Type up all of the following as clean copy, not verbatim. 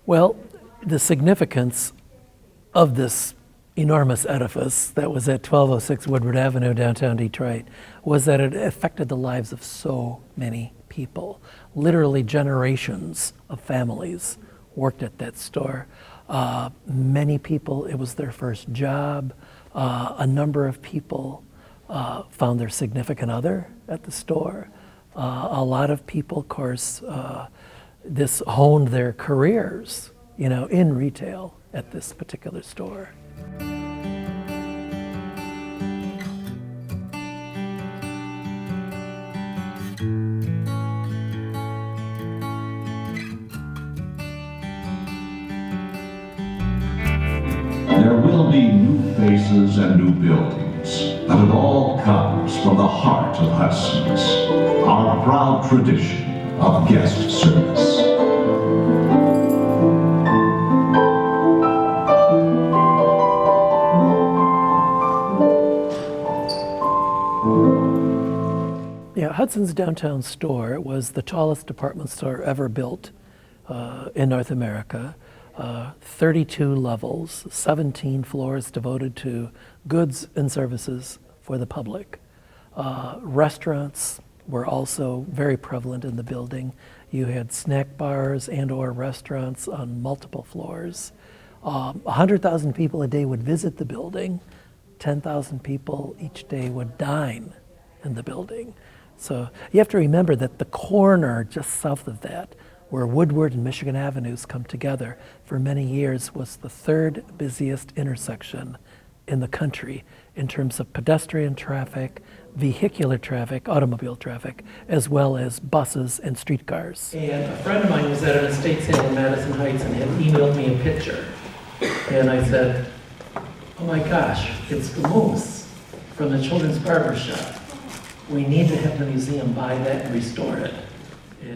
Well, the significance of this enormous edifice that was at 1206 Woodward Avenue, downtown Detroit, was that it affected the lives of so many people. Literally generations of families worked at that store. Many people, it was their first job. A number of people found their significant other at the store. A lot of people, of course, this honed their careers, in retail at this particular store. There will be new faces and new buildings, but it all comes from the heart of Hudson's, our proud tradition of guest service. Yeah, Hudson's downtown store was the tallest department store ever built in North America. 32 levels, 17 floors devoted to goods and services for the public. Restaurants were also very prevalent in the building. You had snack bars and/or restaurants on multiple floors. 100,000 people a day would visit the building. 10,000 people each day would dine in the building. So you have to remember that the corner just south of that, where Woodward and Michigan Avenues come together, for many years was the third busiest intersection in the country in terms of pedestrian traffic, vehicular traffic, automobile traffic, as well as buses and streetcars. And a friend of mine was at an estate sale in Madison Heights and had emailed me a picture. And I said, oh my gosh, it's the moose from the children's barber shop. We need to have the museum buy that and restore it.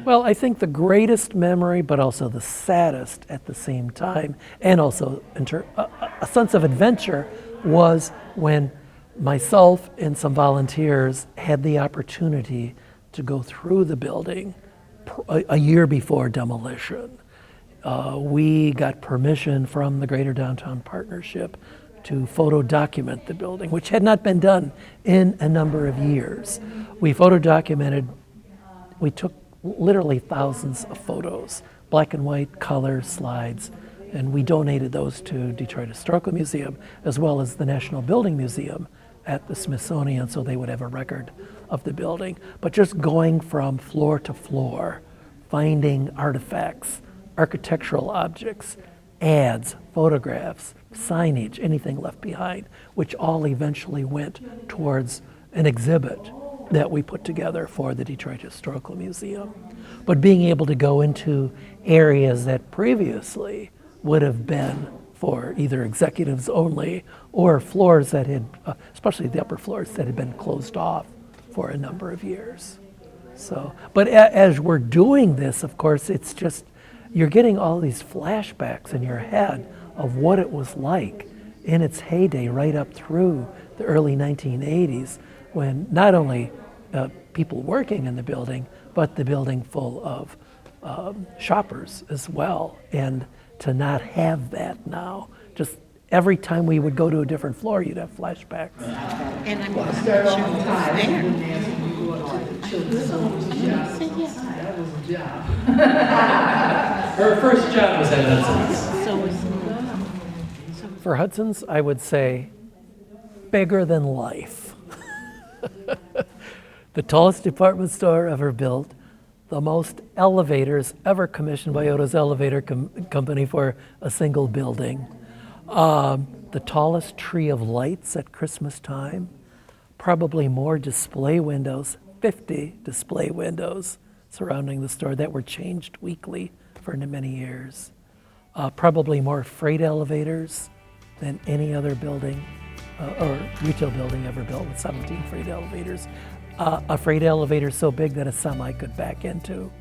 Well, I think the greatest memory, but also the saddest at the same time, and also a sense of adventure, was when myself and some volunteers had the opportunity to go through the building a year before demolition. We got permission from the Greater Downtown Partnership to photo document the building, which had not been done in a number of years. We photo documented, we took literally thousands of photos, black and white, color, slides, and we donated those to Detroit Historical Museum as well as the National Building Museum at the Smithsonian, so they would have a record of the building. But just going from floor to floor, finding artifacts, architectural objects, ads, photographs, signage, anything left behind, which all eventually went towards an exhibit that we put together for the Detroit Historical Museum. But being able to go into areas that previously would have been for either executives only or floors that had, especially the upper floors, that had been closed off for a number of years. So, but as we're doing this, of course, it's just, you're getting all these flashbacks in your head of what it was like in its heyday right up through the early 1980s, when not only people working in the building, but the building full of shoppers as well. And to not have that now, just every time we would go to a different floor, you'd have flashbacks. And I'm going to start on time. That was a job. Her first job was at Hudson's. So was For Hudson's, I would say bigger than life. The tallest department store ever built, the most elevators ever commissioned by Oto's Elevator Company for a single building, the tallest tree of lights at Christmas time, probably more display windows, 50 display windows surrounding the store that were changed weekly for many years, probably more freight elevators than any other building or retail building ever built, with 17 freight elevators. A freight elevator so big that a semi could back into.